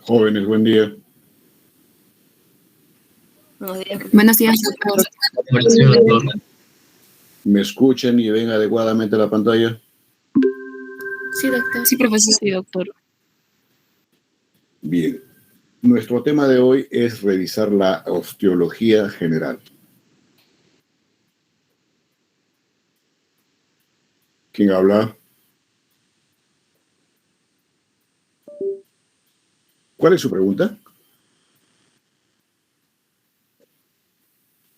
Jóvenes, buen día. Buenos días. Buenos días, doctor. ¿Me escuchan y ven adecuadamente la pantalla? Sí, doctor. Sí, profesor. Sí, doctor. Bien. Nuestro tema de hoy es revisar la osteología general. ¿Quién habla? ¿Cuál es su pregunta?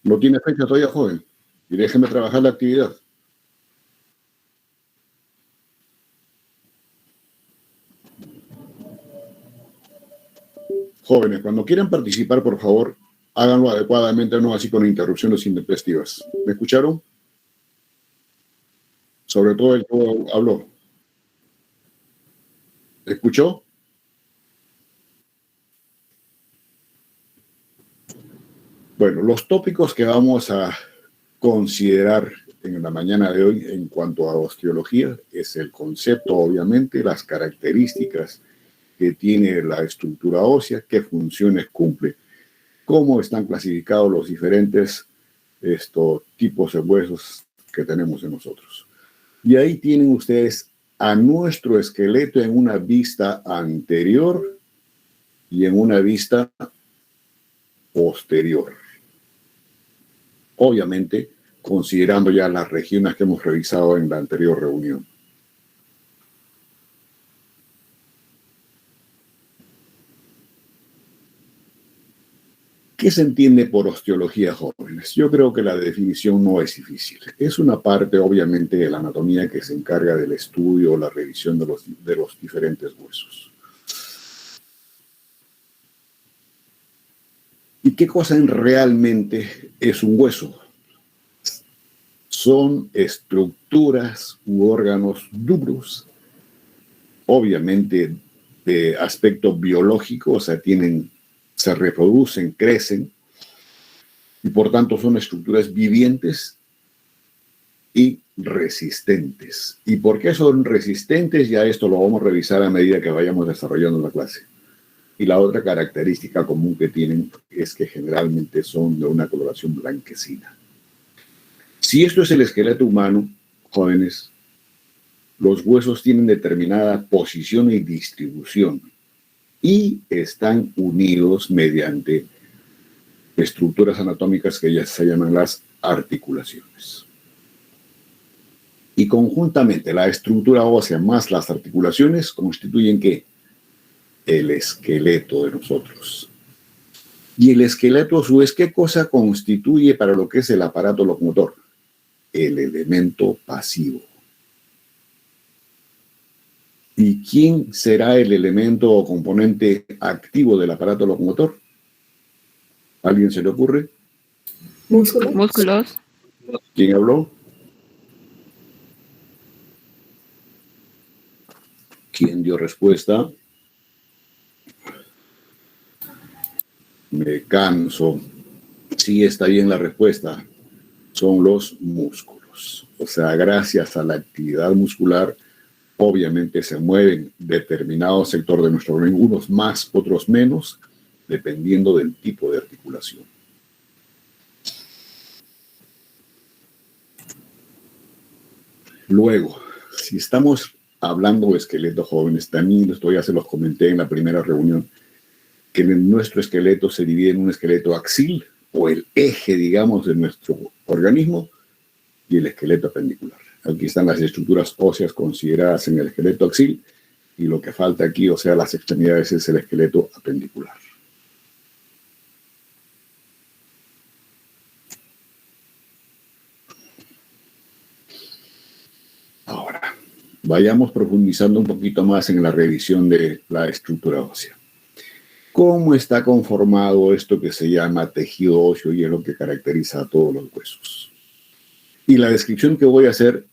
No tiene fecha todavía, joven. Y déjeme trabajar la actividad. Jóvenes, cuando quieran participar, por favor, háganlo adecuadamente, no así con interrupciones intempestivas. ¿Me escucharon? Sobre todo el que habló. ¿Escuchó? Bueno, los tópicos que vamos a considerar en la mañana de hoy en cuanto a osteología es el concepto, obviamente, las características que tiene la estructura ósea, qué funciones cumple, cómo están clasificados los diferentes tipos de huesos que tenemos en nosotros. Y ahí tienen ustedes a nuestro esqueleto en una vista anterior y en una vista posterior. Obviamente, considerando ya las regiones que hemos revisado en la anterior reunión. ¿Qué se entiende por osteología, jóvenes? Yo creo que la definición no es difícil. Es una parte, obviamente, de la anatomía que se encarga del estudio o la revisión de los diferentes huesos. ¿Y qué cosa realmente es un hueso? Son estructuras u órganos duros, obviamente de aspecto biológico, o sea, se reproducen, crecen, y por tanto son estructuras vivientes y resistentes. ¿Y por qué son resistentes? Ya esto lo vamos a revisar a medida que vayamos desarrollando la clase. Y la otra característica común que tienen es que generalmente son de una coloración blanquecina. Si esto es el esqueleto humano, jóvenes, los huesos tienen determinada posición y distribución y están unidos mediante estructuras anatómicas que ya se llaman las articulaciones. Y conjuntamente la estructura ósea más las articulaciones constituyen ¿qué? El esqueleto de nosotros. Y el esqueleto a su vez, ¿qué cosa constituye para lo que es el aparato locomotor? El elemento pasivo. ¿Y quién será el elemento o componente activo del aparato locomotor? ¿Alguien se le ocurre? Músculos. ¿Quién habló? ¿Quién dio respuesta? Me canso. Sí, está bien la respuesta. Son los músculos. O sea, gracias a la actividad muscular, obviamente se mueven determinado sector de nuestro organismo, unos más, otros menos, dependiendo del tipo de articulación. Luego, si estamos hablando de esqueleto, jóvenes, también esto ya se los comenté en la primera reunión, que nuestro esqueleto se divide en un esqueleto axil, o el eje, digamos, de nuestro organismo, y el esqueleto apendicular. Aquí están las estructuras óseas consideradas en el esqueleto axil, y lo que falta aquí, o sea, las extremidades, es el esqueleto apendicular. Ahora, vayamos profundizando un poquito más en la revisión de la estructura ósea. ¿Cómo está conformado esto que se llama tejido óseo y es lo que caracteriza a todos los huesos? Y la descripción que voy a hacer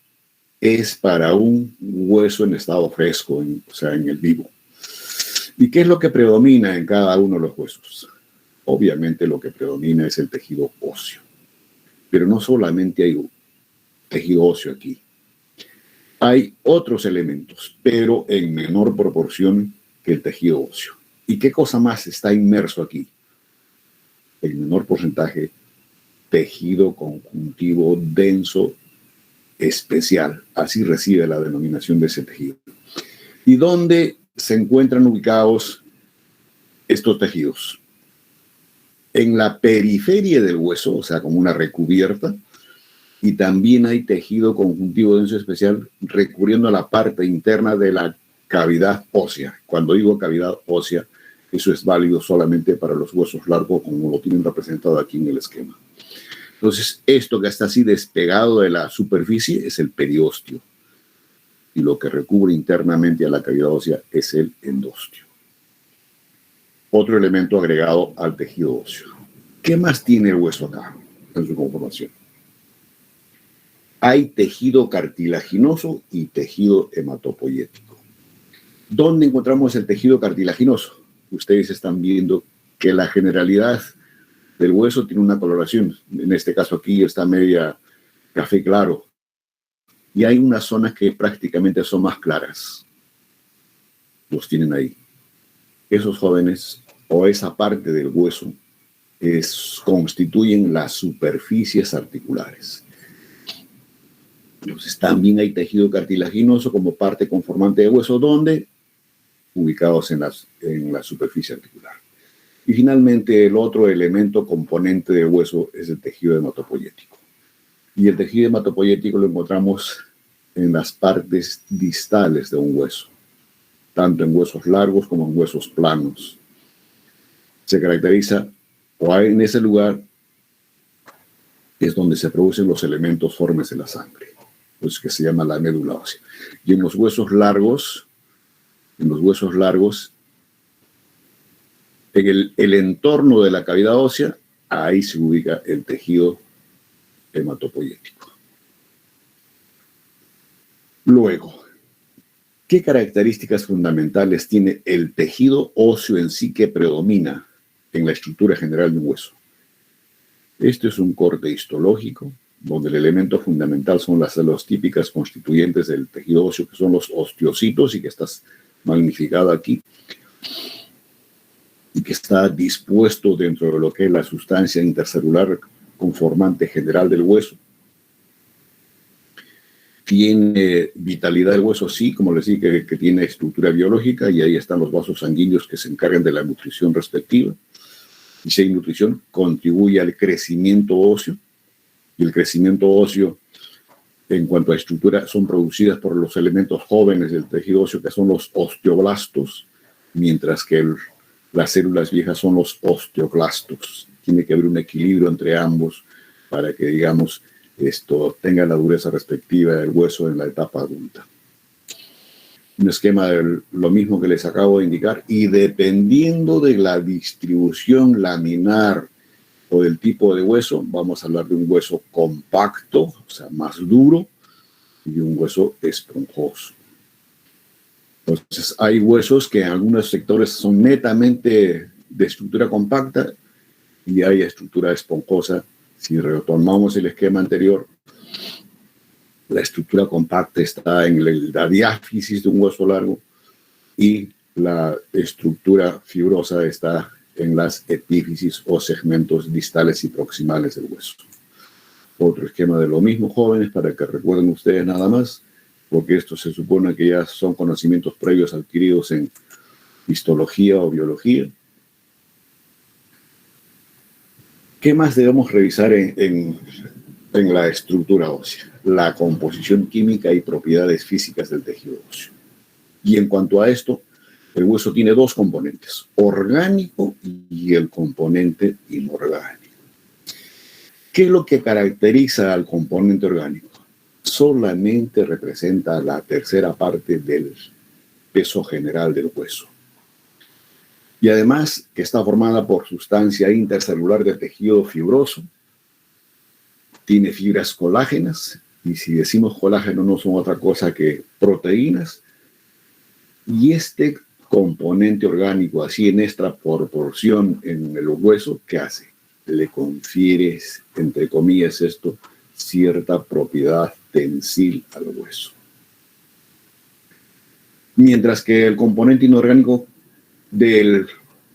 es para un hueso en estado fresco, o sea, en el vivo. ¿Y qué es lo que predomina en cada uno de los huesos? Obviamente lo que predomina es el tejido óseo. Pero no solamente hay un tejido óseo aquí. Hay otros elementos, pero en menor proporción que el tejido óseo. ¿Y qué cosa más está inmerso aquí? El menor porcentaje, tejido conjuntivo denso especial. Así recibe la denominación de ese tejido. ¿Y dónde se encuentran ubicados estos tejidos? En la periferia del hueso, o sea, como una recubierta, y también hay tejido conjuntivo denso especial recurriendo a la parte interna de la cavidad ósea. Cuando digo cavidad ósea, eso es válido solamente para los huesos largos, como lo tienen representado aquí en el esquema. Entonces, esto que está así despegado de la superficie es el periósteo. Y lo que recubre internamente a la cavidad ósea es el endostio. Otro elemento agregado al tejido óseo. ¿Qué más tiene el hueso acá en su conformación? Hay tejido cartilaginoso y tejido hematopoyético. ¿Dónde encontramos el tejido cartilaginoso? Ustedes están viendo que la generalidad del hueso tiene una coloración. En este caso aquí está media café claro. Y hay unas zonas que prácticamente son más claras. Los tienen ahí. Esos jóvenes o esa parte del hueso constituyen las superficies articulares. Entonces también hay tejido cartilaginoso como parte conformante de hueso, donde ubicados en la superficie articular. Y finalmente el otro elemento componente del hueso es el tejido hematopoyético. Y el tejido hematopoyético lo encontramos en las partes distales de un hueso, tanto en huesos largos como en huesos planos. Se caracteriza, o en ese lugar es donde se producen los elementos formes de la sangre, pues que se llama la médula ósea. Y en los huesos largos, en el entorno de la cavidad ósea, ahí se ubica el tejido hematopoyético. Luego, ¿qué características fundamentales tiene el tejido óseo en sí que predomina en la estructura general de un hueso? Este es un corte histológico, donde el elemento fundamental son las células típicas constituyentes del tejido óseo, que son los osteocitos, y que está magnificado aquí, y que está dispuesto dentro de lo que es la sustancia intercelular conformante general del hueso. Tiene vitalidad del hueso, sí, como les dije, que tiene estructura biológica, y ahí están los vasos sanguíneos que se encargan de la nutrición respectiva. Y si hay nutrición, contribuye al crecimiento óseo. Y el crecimiento óseo, en cuanto a estructura, son producidas por los elementos jóvenes del tejido óseo, que son los osteoblastos, mientras que las células viejas son los osteoclastos. Tiene que haber un equilibrio entre ambos para que, digamos, esto tenga la dureza respectiva del hueso en la etapa adulta. Un esquema de lo mismo que les acabo de indicar, y dependiendo de la distribución laminar o del tipo de hueso, vamos a hablar de un hueso compacto, o sea, más duro, y un hueso esponjoso. Entonces, hay huesos que en algunos sectores son netamente de estructura compacta y hay estructura esponjosa. Si retomamos el esquema anterior, la estructura compacta está en la diáfisis de un hueso largo y la estructura fibrosa está en las epífisis o segmentos distales y proximales del hueso. Otro esquema de lo mismo, jóvenes, para que recuerden ustedes nada más, porque esto se supone que ya son conocimientos previos adquiridos en histología o biología. ¿Qué más debemos revisar en la estructura ósea? La composición química y propiedades físicas del tejido óseo. Y en cuanto a esto, el hueso tiene dos componentes, orgánico y el componente inorgánico. ¿Qué es lo que caracteriza al componente orgánico? Solamente representa la tercera parte del peso general del hueso. Y además que está formada por sustancia intercelular de tejido fibroso, tiene fibras colágenas, y si decimos colágeno no son otra cosa que proteínas, y este componente orgánico, así en esta proporción en el hueso, ¿qué hace? Le confiere, entre comillas, cierta propiedad tensil al hueso. Mientras que el componente inorgánico del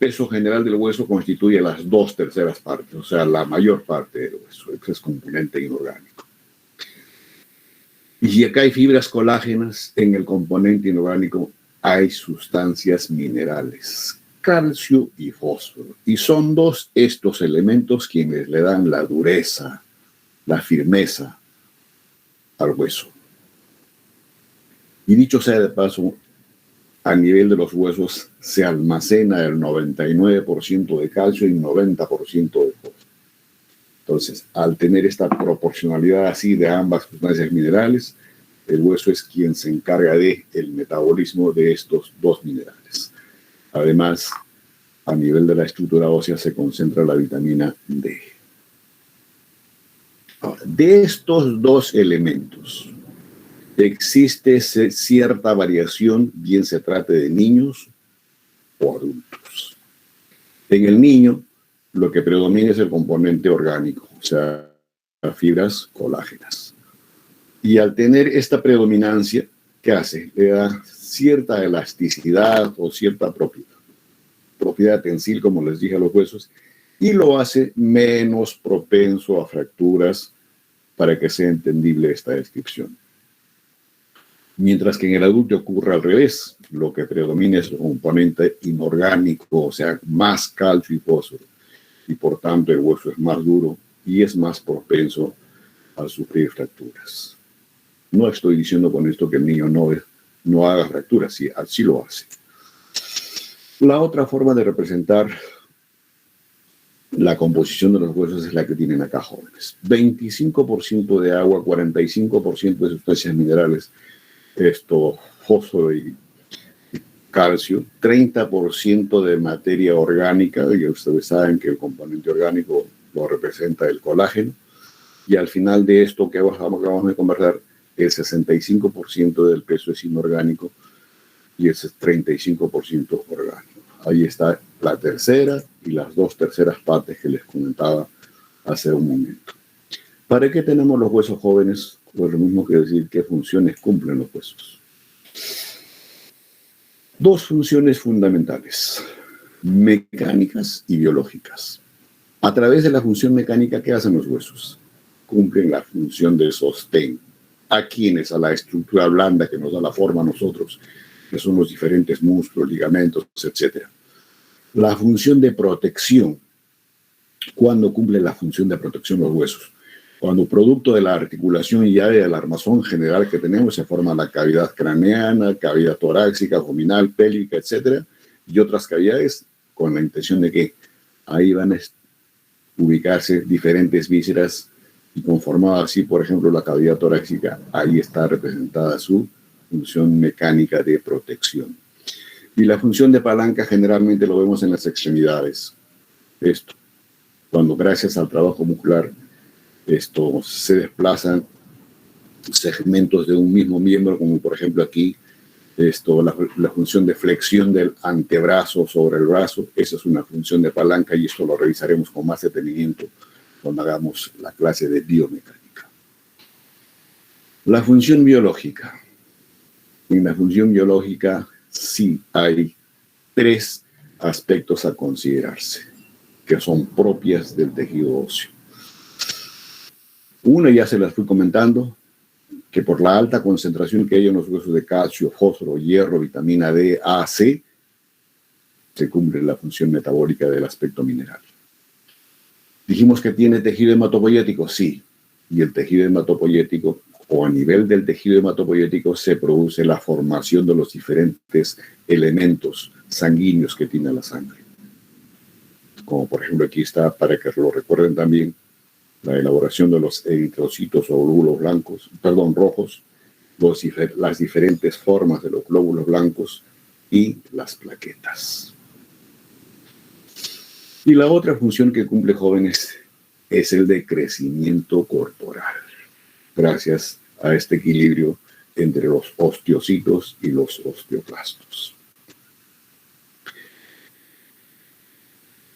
peso general del hueso constituye las 2/3 partes, o sea, la mayor parte del hueso. Ese es componente inorgánico. Y acá hay fibras colágenas, en el componente inorgánico hay sustancias minerales, calcio y fósforo. Y son estos elementos quienes le dan la dureza, la firmeza al hueso. Y dicho sea de paso, a nivel de los huesos se almacena el 99% de calcio y 90% de fósforo. Entonces, al tener esta proporcionalidad así de ambas sustancias minerales, el hueso es quien se encarga del metabolismo de estos dos minerales. Además, a nivel de la estructura ósea se concentra la vitamina D. Ahora, de estos dos elementos, existe cierta variación, bien se trate de niños o adultos. En el niño, lo que predomina es el componente orgánico, o sea, las fibras colágenas. Y al tener esta predominancia, ¿qué hace? Le da cierta elasticidad o cierta propiedad tensil, como les dije, a los huesos, y lo hace menos propenso a fracturas, para que sea entendible esta descripción. Mientras que en el adulto ocurre al revés, lo que predomina es el componente inorgánico, o sea, más calcio y fósforo, y por tanto el hueso es más duro y es más propenso a sufrir fracturas. No estoy diciendo con esto que el niño no haga fracturas, sí, así lo hace. La otra forma de representar la composición de los huesos es la que tienen acá jóvenes. 25% de agua, 45% de sustancias minerales, fósforo y calcio, 30% de materia orgánica, y ustedes saben que el componente orgánico lo representa el colágeno, y al final de esto que acabamos de conversar, el 65% del peso es inorgánico y ese es 35% orgánico. Ahí está la tercera y las 2/3 partes que les comentaba hace un momento. ¿Para qué tenemos los huesos jóvenes? Pues lo mismo que decir qué funciones cumplen los huesos. Dos funciones fundamentales, mecánicas y biológicas. A través de la función mecánica, ¿qué hacen los huesos? Cumplen la función de sostén. A quienes, a la estructura blanda que nos da la forma a nosotros, que son los diferentes músculos, ligamentos, etc. La función de protección. ¿Cuándo cumple la función de protección los huesos? Cuando producto de la articulación y ya del armazón general que tenemos se forma la cavidad craneana, cavidad torácica, abdominal, pélvica, etc. Y otras cavidades con la intención de que ahí van a ubicarse diferentes vísceras y conformada así, por ejemplo, la cavidad torácica, ahí está representada su función mecánica de protección. Y la función de palanca generalmente lo vemos en las extremidades. Cuando gracias al trabajo muscular se desplazan segmentos de un mismo miembro, como por ejemplo aquí, la función de flexión del antebrazo sobre el brazo, esa es una función de palanca y esto lo revisaremos con más detenimiento cuando hagamos la clase de biomecánica. La función biológica. En la función biológica sí hay 3 aspectos a considerarse, que son propias del tejido óseo. Una ya se las fui comentando, que por la alta concentración que hay en los huesos de calcio, fósforo, hierro, vitamina D, A, C, se cumple la función metabólica del aspecto mineral. Dijimos que tiene tejido hematopoyético, sí, y el tejido hematopoyético, o a nivel del tejido hematopoyético, se produce la formación de los diferentes elementos sanguíneos que tiene la sangre. Como por ejemplo aquí está, para que lo recuerden también, la elaboración de los eritrocitos o glóbulos rojos, las diferentes formas de los glóbulos blancos y las plaquetas. Y la otra función que cumple jóvenes es el de crecimiento corporal, gracias a este equilibrio entre los osteocitos y los osteoclastos.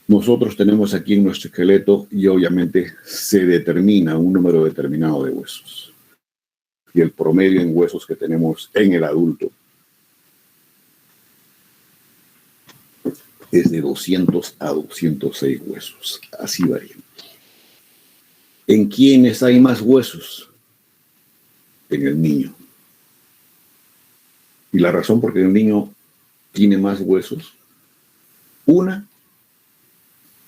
Nosotros tenemos aquí en nuestro esqueleto y obviamente se determina un número determinado de huesos. Y el promedio en huesos que tenemos en el adulto es de 200 a 206 huesos. Así varían. ¿En quiénes hay más huesos? En el niño. Y la razón por qué el niño tiene más huesos, una,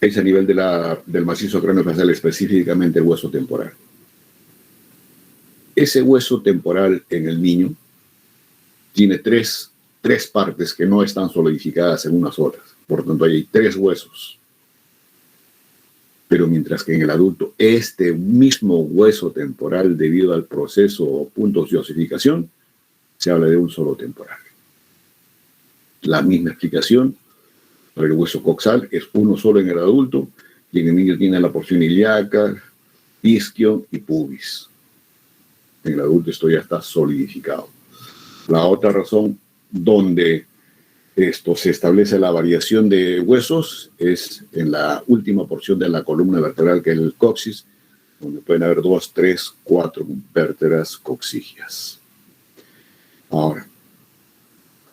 es a nivel del macizo craneofacial, específicamente el hueso temporal. Ese hueso temporal en el niño tiene tres partes que no están solidificadas en unas horas. Por tanto, hay 3 huesos. Pero mientras que en el adulto, este mismo hueso temporal, debido al proceso o puntos de osificación, se habla de un solo temporal. La misma explicación para el hueso coxal es uno solo en el adulto, y en el niño tiene la porción ilíaca, isquio y pubis. En el adulto esto ya está solidificado. La otra razón donde esto se establece la variación de huesos es en la última porción de la columna vertebral, que es el coxis, donde pueden haber 2, 3, 4 vértebras coxígeas. Ahora,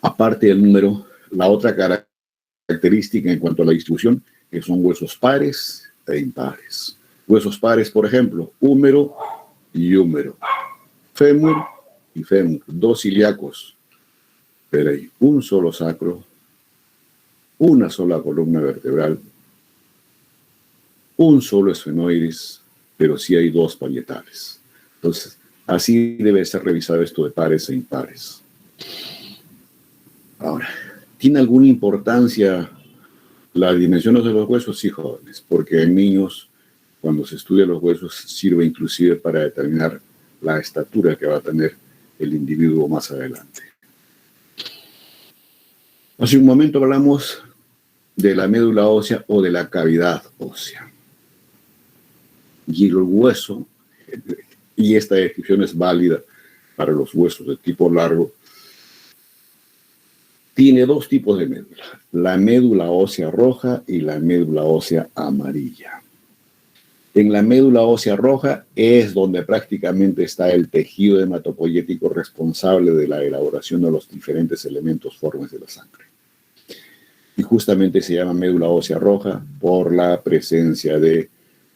aparte del número, la otra característica en cuanto a la distribución, que son huesos pares e impares. Huesos pares, por ejemplo, húmero y húmero, fémur y fémur, 2 ilíacos, pero hay un solo sacro, una sola columna vertebral, un solo esfenoides, pero sí hay 2 parietales. Entonces, así debe ser revisado esto de pares e impares. Ahora, ¿tiene alguna importancia las dimensiones de los huesos? Sí, jóvenes, porque en niños, cuando se estudian los huesos, sirve inclusive para determinar la estatura que va a tener el individuo más adelante. Hace un momento hablamos de la médula ósea o de la cavidad ósea. Y el hueso, y esta descripción es válida para los huesos de tipo largo, tiene 2 tipos de médula, la médula ósea roja y la médula ósea amarilla. En la médula ósea roja es donde prácticamente está el tejido hematopoyético responsable de la elaboración de los diferentes elementos formes de la sangre. Y justamente se llama médula ósea roja por la presencia de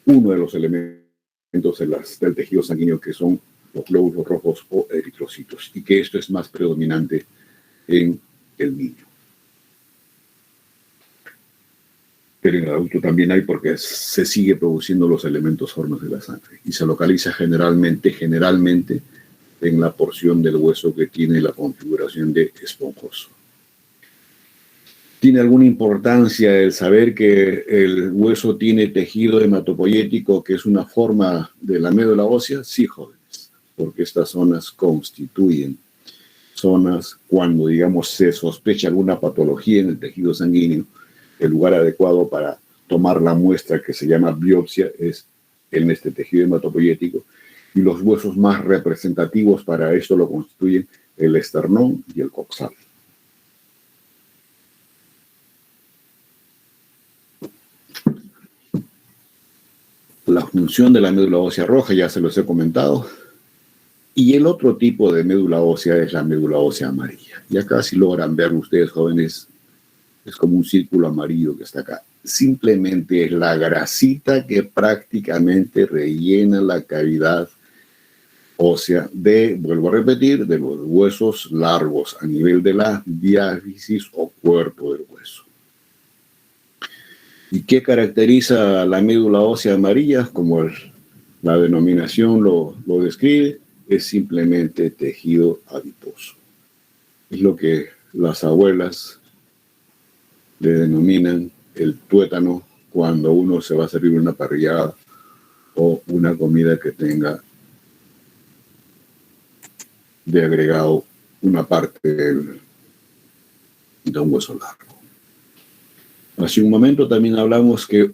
uno de los elementos del tejido sanguíneo, que son los glóbulos rojos o eritrocitos, y que esto es más predominante en el niño. Pero en el adulto también hay, porque se sigue produciendo los elementos formes de la sangre y se localiza generalmente en la porción del hueso que tiene la configuración de esponjoso. ¿Tiene alguna importancia el saber que el hueso tiene tejido hematopoyético, que es una forma de la médula ósea? Sí, jóvenes, porque estas zonas constituyen zonas cuando, digamos, se sospecha alguna patología en el tejido sanguíneo. El lugar adecuado para tomar la muestra, que se llama biopsia, es en este tejido hematopoyético, y los huesos más representativos para esto lo constituyen el esternón y el coxal. La función de la médula ósea roja ya se los he comentado. Y el otro tipo de médula ósea es la médula ósea amarilla. Y acá, si logran ver ustedes, jóvenes, es como un círculo amarillo que está acá. Simplemente es la grasita que prácticamente rellena la cavidad ósea vuelvo a repetir, de los huesos largos a nivel de la diáfisis o cuerpo del hueso. ¿Y qué caracteriza la médula ósea amarilla? Como la denominación lo describe, es simplemente tejido adiposo. Es lo que las abuelas le denominan el tuétano cuando uno se va a servir una parrillada o una comida que tenga de agregado una parte de un hueso largo. Hace un momento también hablamos que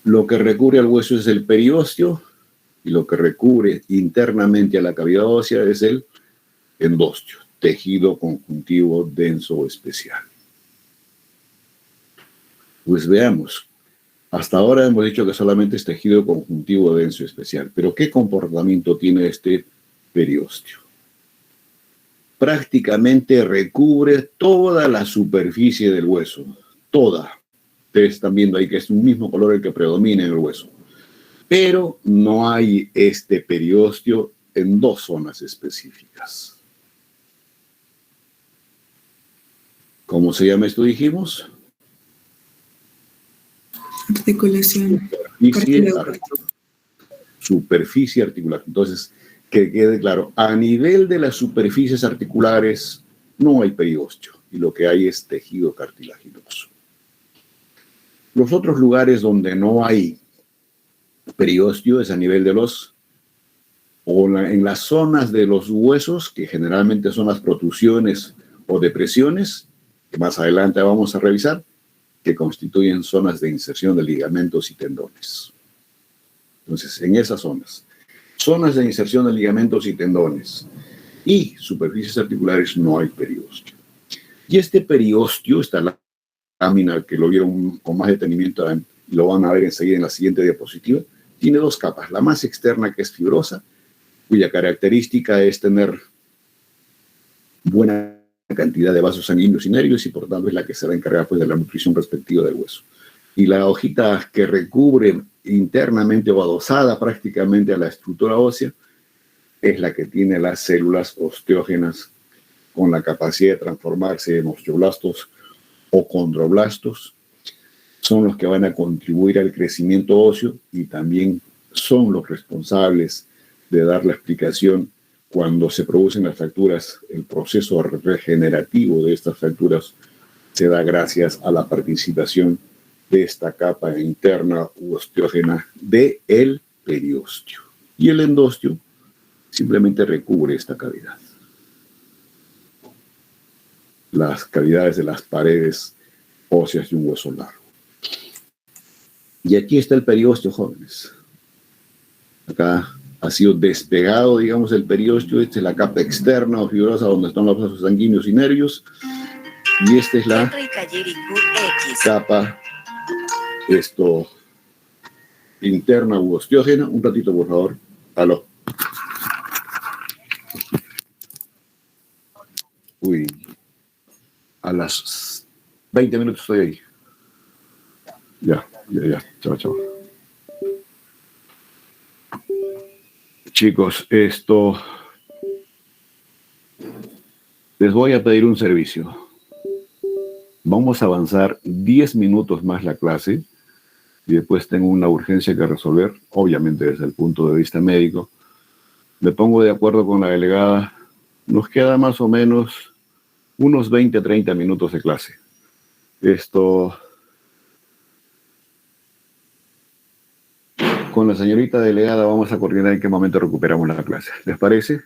lo que recubre al hueso es el periósteo y lo que recubre internamente a la cavidad ósea es el endostio, tejido conjuntivo denso especial. Pues veamos. Hasta ahora hemos dicho que solamente es tejido conjuntivo denso especial, pero ¿qué comportamiento tiene este periósteo? prácticamente recubre toda la superficie del hueso, toda. Ustedes están viendo ahí que es un mismo color el que predomina en el hueso. Pero no hay este periósteo en dos zonas específicas. ¿Cómo se llama esto, dijimos? Articulación. Superficie articular. Entonces, que quede claro, a nivel de las superficies articulares no hay periósteo y lo que hay es tejido cartilaginoso. Los otros lugares donde no hay periósteo es a nivel de en las zonas de los huesos, que generalmente son las protrusiones o depresiones, que más adelante vamos a revisar, que constituyen zonas de inserción de ligamentos y tendones. Entonces, en esas zonas de inserción de ligamentos y tendones y superficies articulares no hay periósteo. Y este periósteo, esta lámina que lo vieron con más detenimiento, lo van a ver enseguida en la siguiente diapositiva, tiene dos capas. La más externa, que es fibrosa, cuya característica es tener buena cantidad de vasos sanguíneos y nervios y por tanto es la que se va a encargar pues, de la nutrición respectiva del hueso. Y la hojita que recubre internamente o adosada prácticamente a la estructura ósea es la que tiene las células osteógenas con la capacidad de transformarse en osteoblastos o condroblastos. Son los que van a contribuir al crecimiento óseo y también son los responsables de dar la explicación cuando se producen las fracturas. El proceso regenerativo de estas fracturas se da gracias a la participación de esta capa interna u osteógena del periósteo. Y el endósteo simplemente recubre esta cavidad. Las cavidades de las paredes óseas de un hueso largo. Y aquí está el periósteo, jóvenes. Acá ha sido despegado, digamos, el periósteo. Esta es la capa externa o fibrosa donde están los vasos sanguíneos y nervios. Y esta es la capa interna u osteógena. Un ratito, por favor. Aló. Uy. A las 20 minutos estoy ahí. Ya. Chao. Chicos, les voy a pedir un servicio. Vamos a avanzar 10 minutos más la clase y después tengo una urgencia que resolver, obviamente desde el punto de vista médico. Me pongo de acuerdo con la delegada. Nos queda más o menos unos 20 a 30 minutos de clase. Con la señorita delegada vamos a coordinar en qué momento recuperamos la clase. ¿Les parece?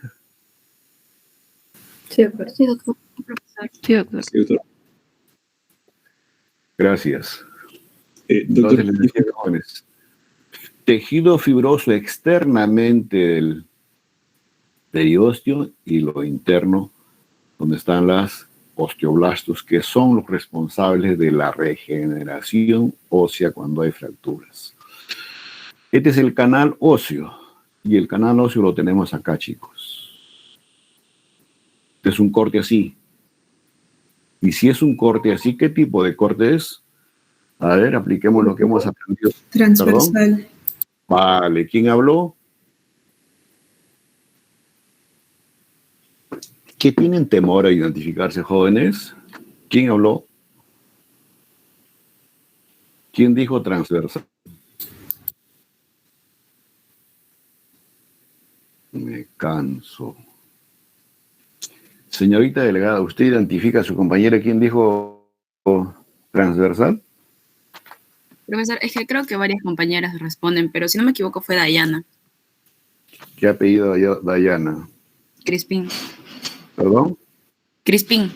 Sí, doctor. Sí, doctor. Sí, doctor. Gracias. Doctor, entonces les decía, jóvenes, tejido fibroso externamente del periósteo y lo interno, donde están las osteoblastos, que son los responsables de la regeneración ósea cuando hay fracturas. Este es el canal óseo, y el canal óseo lo tenemos acá, chicos. Este es un corte así. Y si es un corte así, ¿qué tipo de corte es? A ver, apliquemos lo que hemos aprendido. Transversal. ¿Perdón? Vale, ¿quién habló? ¿Qué tienen temor a identificarse, jóvenes? ¿Quién habló? ¿Quién dijo transversal? Me canso. Señorita delegada, ¿usted identifica a su compañera? ¿Quién dijo transversal? Profesor, es que creo que varias compañeras responden, pero si no me equivoco fue Dayana. ¿Qué apellido Dayana? Crispín. ¿Perdón? Crispín.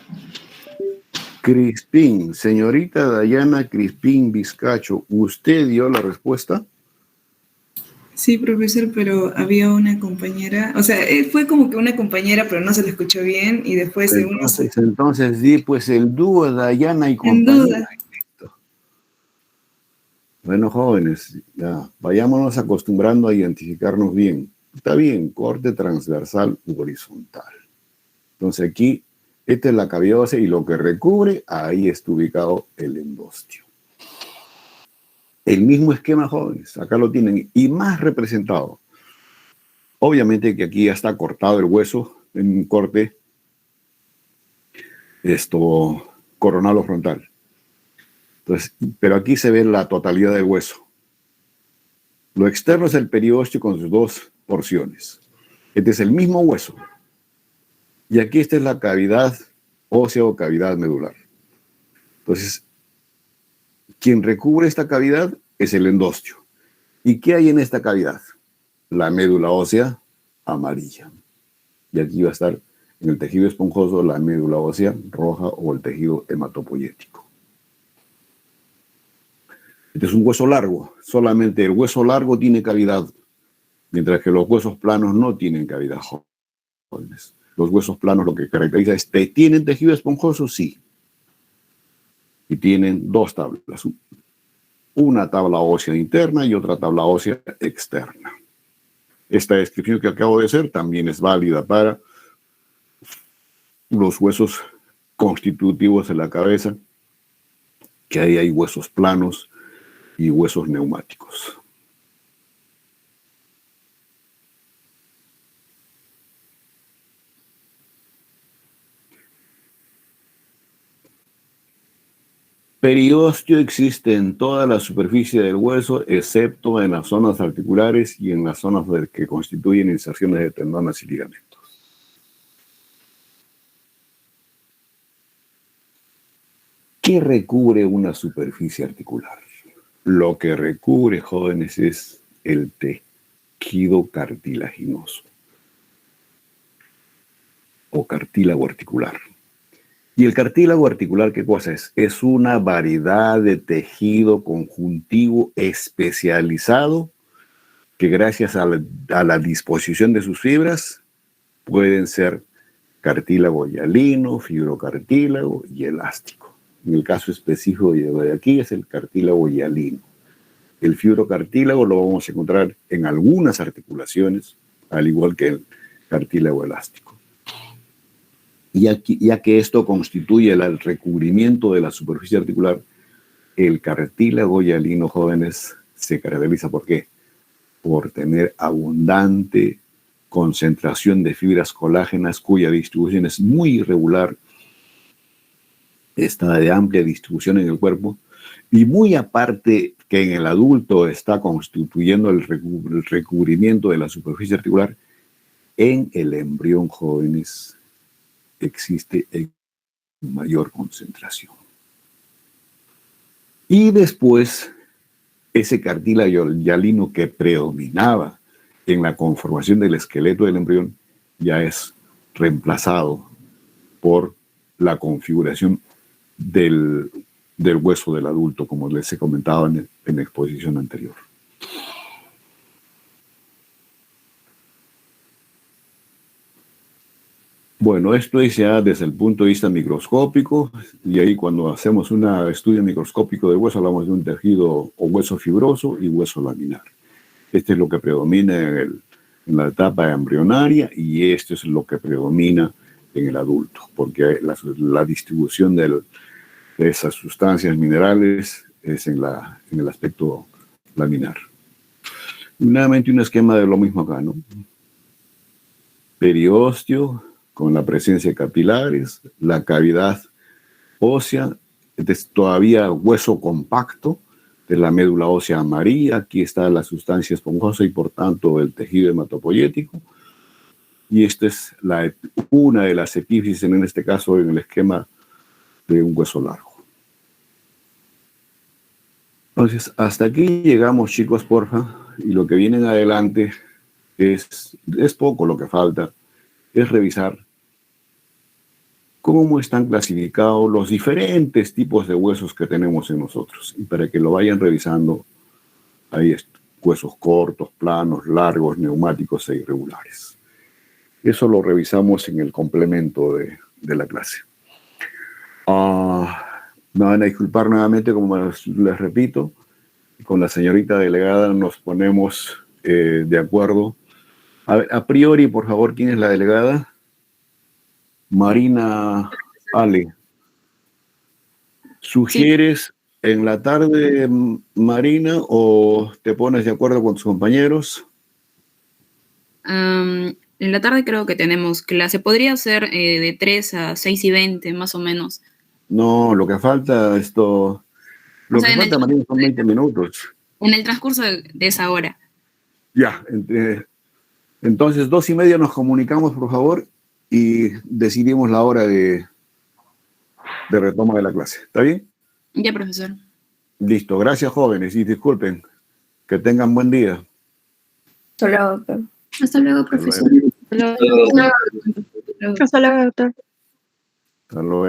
Crispín. Señorita Dayana Crispín Vizcacho, ¿usted dio la respuesta? Sí, profesor, pero había una compañera, o sea, fue como que una compañera, pero no se la escuchó bien y después de unos... Entonces di pues el dúo Dayana y En compañía. duda. Bueno, jóvenes, ya, vayámonos acostumbrando a identificarnos bien. Está bien, corte transversal u horizontal. Entonces aquí, esta es la cavidad ósea y lo que recubre, ahí está ubicado el endostio. El mismo esquema, jóvenes, acá lo tienen, y más representado. Obviamente que aquí ya está cortado el hueso en un corte coronal o frontal. Entonces, pero aquí se ve la totalidad del hueso. Lo externo es el periósteo con sus dos porciones. Este es el mismo hueso. Y aquí esta es la cavidad ósea o cavidad medular. Entonces, quien recubre esta cavidad es el endostio. ¿Y qué hay en esta cavidad? La médula ósea amarilla. Y aquí va a estar en el tejido esponjoso la médula ósea roja o el tejido hematopoyético. Este es un hueso largo. Solamente el hueso largo tiene cavidad, mientras que los huesos planos no tienen cavidad, jóvenes. Los huesos planos lo que caracteriza es que tienen tejido esponjoso, sí. Y tienen dos tablas. Una tabla ósea interna y otra tabla ósea externa. Esta descripción que acabo de hacer también es válida para los huesos constitutivos de la cabeza, que ahí hay huesos planos y huesos neumáticos. Periósteo existe en toda la superficie del hueso, excepto en las zonas articulares y en las zonas que constituyen inserciones de tendones y ligamentos. ¿Qué recubre una superficie articular? Lo que recubre, jóvenes, es el tejido cartilaginoso o cartílago articular. ¿Y el cartílago articular qué cosa es? Es una variedad de tejido conjuntivo especializado que gracias a la disposición de sus fibras pueden ser cartílago hialino, fibrocartílago y elástico. En el caso específico de aquí es el cartílago hialino. El fibrocartílago lo vamos a encontrar en algunas articulaciones, al igual que el cartílago elástico. Ya que esto constituye el recubrimiento de la superficie articular, el cartílago hialino, jóvenes, se caracteriza ¿por qué? Por tener abundante concentración de fibras colágenas cuya distribución es muy irregular, está de amplia distribución en el cuerpo y muy aparte que en el adulto está constituyendo el recubrimiento de la superficie articular, en el embrión, jóvenes, existe en mayor concentración. Y después, ese cartílago hialino que predominaba en la conformación del esqueleto del embrión ya es reemplazado por la configuración del hueso del adulto, como les he comentado en la exposición anterior. Bueno, esto es ya desde el punto de vista microscópico, y ahí cuando hacemos un estudio microscópico del hueso hablamos de un tejido o hueso fibroso y hueso laminar. Este es lo que predomina en la etapa embrionaria y esto es lo que predomina en el adulto, porque la distribución de esas sustancias minerales es en el aspecto laminar. Nuevamente un esquema de lo mismo acá, ¿no? Periósteo con la presencia de capilares, la cavidad ósea, este es todavía hueso compacto, de la médula ósea amarilla, aquí está la sustancia esponjosa y por tanto el tejido hematopoyético. Y esta es una de las epífisis, en este caso en el esquema de un hueso largo. Entonces, hasta aquí llegamos, chicos, porfa, y lo que viene en adelante es poco lo que falta, es revisar cómo están clasificados los diferentes tipos de huesos que tenemos en nosotros. Y para que lo vayan revisando, hay huesos cortos, planos, largos, neumáticos e irregulares. Eso lo revisamos en el complemento de la clase. Me van a disculpar nuevamente, como les repito, con la señorita delegada nos ponemos de acuerdo. A priori, por favor, ¿quién es la delegada? Marina Ale, ¿sugieres en la tarde, Marina, o te pones de acuerdo con tus compañeros? En la tarde creo que tenemos clase. Podría ser de 3 a 6:20, más o menos. No, lo que falta O sea, Marina, son 20 minutos. en el transcurso de esa hora. Ya, entonces 2:30 nos comunicamos, por favor, y decidimos la hora de retoma de la clase. ¿Está bien? Ya, profesor. Listo. Gracias, jóvenes, y disculpen. Que tengan buen día. Hasta luego, doctor. Hasta luego, profesor. Hasta luego, doctor. Hasta luego.